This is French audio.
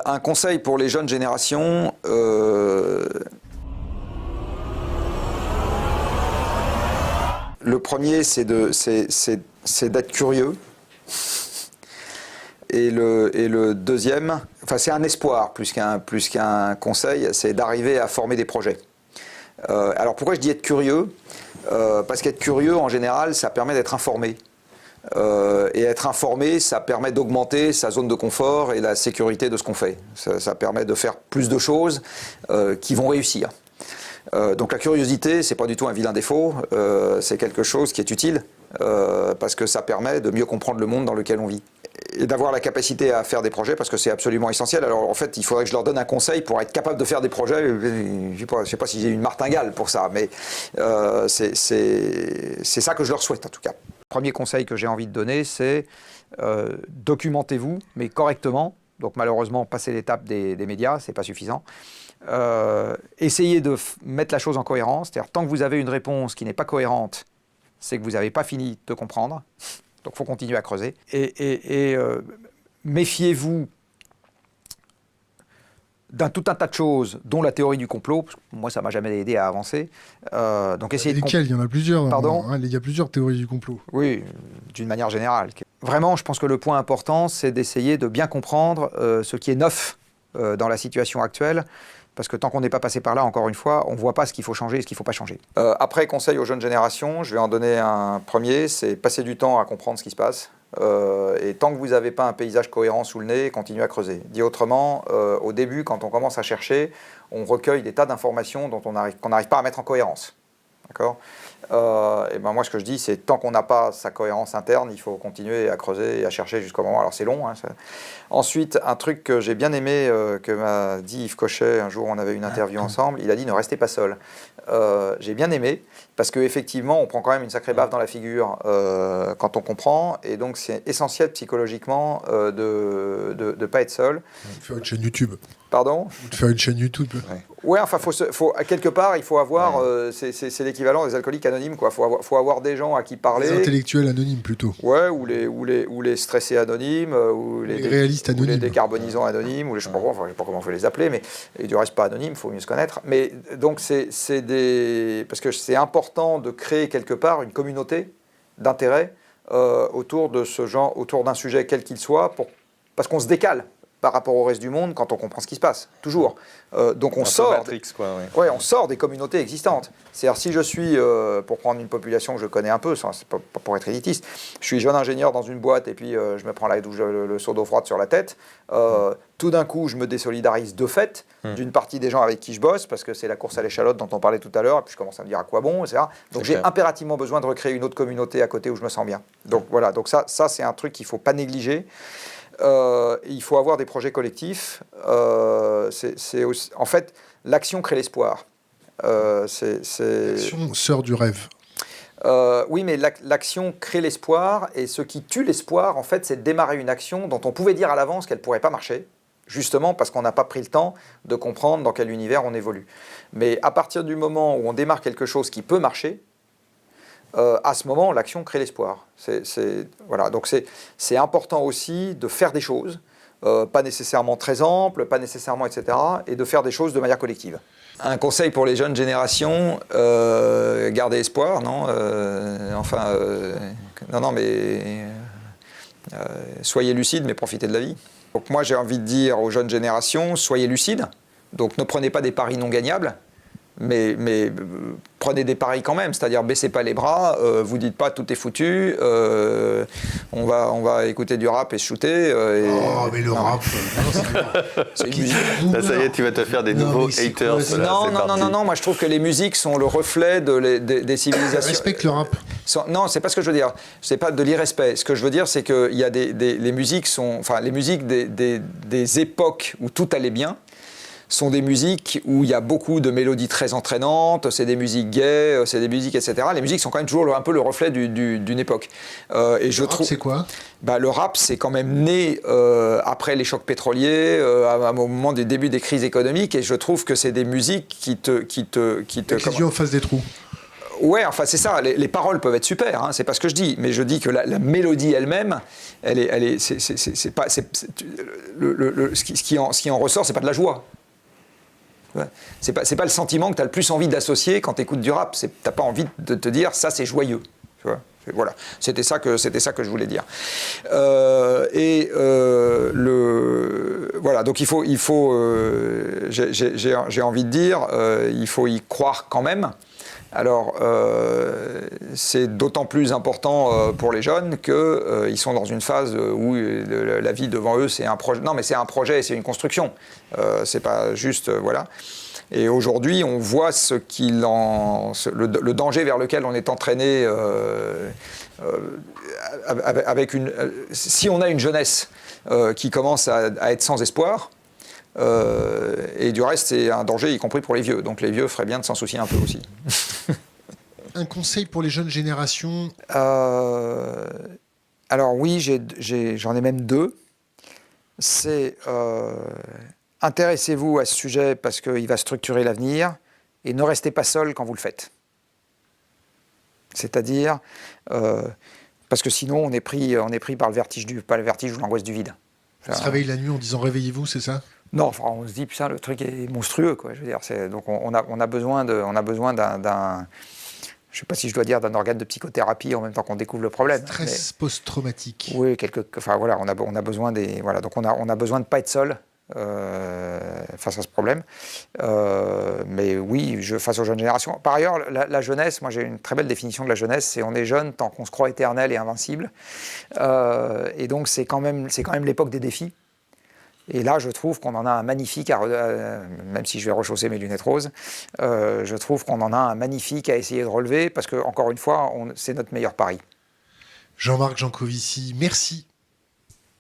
Un conseil pour les jeunes générations, le premier, c'est d'être curieux. Et le deuxième, enfin c'est un espoir plus qu'un conseil, c'est d'arriver à former des projets. Alors pourquoi je dis être curieux ? Parce qu'être curieux, en général, ça permet d'être informé. Et être informé, ça permet d'augmenter sa zone de confort et la sécurité de ce qu'on fait. Ça permet de faire plus de choses qui vont réussir. Donc la curiosité, c'est pas du tout un vilain défaut, c'est quelque chose qui est utile parce que ça permet de mieux comprendre le monde dans lequel on vit. Et d'avoir la capacité à faire des projets parce que c'est absolument essentiel. Alors en fait, il faudrait que je leur donne un conseil pour être capable de faire des projets. Je ne sais pas si j'ai une martingale pour ça, mais c'est ça que je leur souhaite en tout cas. Le premier conseil que j'ai envie de donner, c'est documentez-vous, mais correctement. Donc malheureusement, passer l'étape des médias, c'est pas suffisant. Essayez de mettre la chose en cohérence. C'est-à-dire, tant que vous avez une réponse qui n'est pas cohérente, c'est que vous n'avez pas fini de comprendre. Donc il faut continuer à creuser. Et méfiez-vous d'un tout un tas de choses, dont la théorie du complot. Parce que moi, ça ne m'a jamais aidé à avancer. Donc essayez de... Lesquelles ? Il y en a plusieurs. Pardon ? Il y a plusieurs théories du complot. Oui, d'une manière générale. Vraiment, je pense que le point important, c'est d'essayer de bien comprendre ce qui est neuf dans la situation actuelle. Parce que tant qu'on n'est pas passé par là, encore une fois, on ne voit pas ce qu'il faut changer et ce qu'il ne faut pas changer. Après, conseil aux jeunes générations, je vais en donner un premier, c'est passer du temps à comprendre ce qui se passe. Et tant que vous n'avez pas un paysage cohérent sous le nez, continuez à creuser. Dit autrement, au début, quand on commence à chercher, on recueille des tas d'informations qu'on n'arrive pas à mettre en cohérence. D'accord ? Et ben moi, ce que je dis, c'est tant qu'on n'a pas sa cohérence interne, il faut continuer à creuser et à chercher jusqu'au moment. Alors c'est long. Ça. Ensuite, un truc que j'ai bien aimé, que m'a dit Yves Cochet, un jour on avait une interview ensemble, il a dit ne restez pas seul. J'ai bien aimé, parce qu'effectivement, on prend quand même une sacrée baffe dans la figure quand on comprend, et donc c'est essentiel psychologiquement de ne pas être seul. Faire une chaîne YouTube. Pardon ? Ou de faire une chaîne YouTube. Ouais, enfin, quelque part, il faut avoir, c'est l'équivalent des alcooliques anonymes, quoi. Faut avoir des gens à qui parler. Les intellectuels anonymes, plutôt. Ouais, ou les stressés anonymes, ou les réalistes anonymes. Ou les décarbonisants anonymes, ou les, je sais pas comment on peut les appeler, mais et du reste pas anonymes, il faut mieux se connaître. Mais donc, parce que c'est important de créer quelque part une communauté d'intérêt autour de ce genre, autour d'un sujet quel qu'il soit, parce qu'on se décale par rapport au reste du monde quand on comprend ce qui se passe, toujours. Donc on sort, Matrix, quoi, on sort des communautés existantes. C'est-à-dire si je suis, pour prendre une population que je connais un peu, c'est pas pour être élitiste, je suis jeune ingénieur dans une boîte et puis je me prends le seau d'eau froide sur la tête, tout d'un coup je me désolidarise de fait d'une partie des gens avec qui je bosse, parce que c'est la course à l'échalote dont on parlait tout à l'heure, et puis je commence à me dire à quoi bon, etc. Donc j'ai impérativement besoin de recréer une autre communauté à côté où je me sens bien. Donc voilà, donc ça c'est un truc qu'il ne faut pas négliger. Il faut avoir des projets collectifs. En fait, l'action crée l'espoir. L'action sœur du rêve. Oui, mais l'action crée l'espoir, et ce qui tue l'espoir, en fait, c'est de démarrer une action dont on pouvait dire à l'avance qu'elle ne pourrait pas marcher, justement parce qu'on n'a pas pris le temps de comprendre dans quel univers on évolue. Mais à partir du moment où on démarre quelque chose qui peut marcher, à ce moment, l'action crée l'espoir. Voilà. Donc c'est important aussi de faire des choses, pas nécessairement très amples, pas nécessairement, etc., et de faire des choses de manière collective. Un conseil pour les jeunes générations, gardez espoir, non soyez lucides, mais profitez de la vie. Donc moi, j'ai envie de dire aux jeunes générations, soyez lucides, donc ne prenez pas des paris non gagnables, mais prenez des paris quand même, c'est-à-dire baissez pas les bras, vous dites pas tout est foutu, on va écouter du rap et se shooter. Oh, mais le rap, c'est une musique. Là, ça y est, tu vas te faire des nouveaux haters. Non, moi je trouve que les musiques sont le reflet des civilisations. Respecte le rap. Non, c'est pas ce que je veux dire. C'est pas de l'irrespect. Ce que je veux dire, c'est que il y a les musiques des époques où tout allait bien sont des musiques où il y a beaucoup de mélodies très entraînantes, c'est des musiques gays, c'est des musiques, etc. Les musiques sont quand même toujours un peu le reflet d'une époque. Et je trouve. C'est quoi ? Le rap, c'est quand même né après les chocs pétroliers, au moment des débuts des crises économiques, et je trouve que c'est des musiques qui te Avec les yeux en face des trous. Ouais, enfin c'est ça. Les paroles peuvent être super, hein, c'est pas ce que je dis, mais je dis que la mélodie elle-même, c'est pas, ce qui en ressort, c'est pas de la joie. Ouais. C'est pas le sentiment que tu as le plus envie d'associer quand tu écoutes du rap. T'as pas envie de te dire ça c'est joyeux. Tu vois, voilà, c'était ça que je voulais dire. Voilà, donc j'ai envie de dire, il faut y croire quand même. Alors, c'est d'autant plus important pour les jeunes qu'ils sont dans une phase où la vie devant eux, c'est un projet. Non, mais c'est un projet, c'est une construction. C'est pas juste, voilà. Et aujourd'hui, on voit le danger vers lequel on est entraîné si on a une jeunesse qui commence à être sans espoir. Et du reste, c'est un danger, y compris pour les vieux. Donc les vieux feraient bien de s'en soucier un peu aussi. Un conseil pour les jeunes générations? Alors oui, j'en ai même deux. C'est intéressez-vous à ce sujet parce qu'il va structurer l'avenir et ne restez pas seul quand vous le faites. C'est-à-dire, parce que sinon on est pris par le vertige pas le vertige ou l'angoisse du vide. On se réveille la nuit en disant réveillez-vous, c'est ça? Non, enfin, on se dit putain le truc est monstrueux quoi. Je veux dire, donc on a besoin d'un je ne sais pas si je dois dire d'un organe de psychothérapie en même temps qu'on découvre le problème. Stress post-traumatique. Oui, enfin voilà, on a besoin donc on a besoin de pas être seul face à ce problème. Mais oui, face aux jeunes générations. Par ailleurs, la jeunesse, moi j'ai une très belle définition de la jeunesse, c'est on est jeune tant qu'on se croit éternel et invincible. Et donc c'est quand même l'époque des défis. Et là, je trouve qu'on en a un magnifique, même si je vais rechausser mes lunettes roses, je trouve qu'on en a un magnifique à essayer de relever, parce que, encore une fois, c'est notre meilleur pari. Jean-Marc Jancovici, merci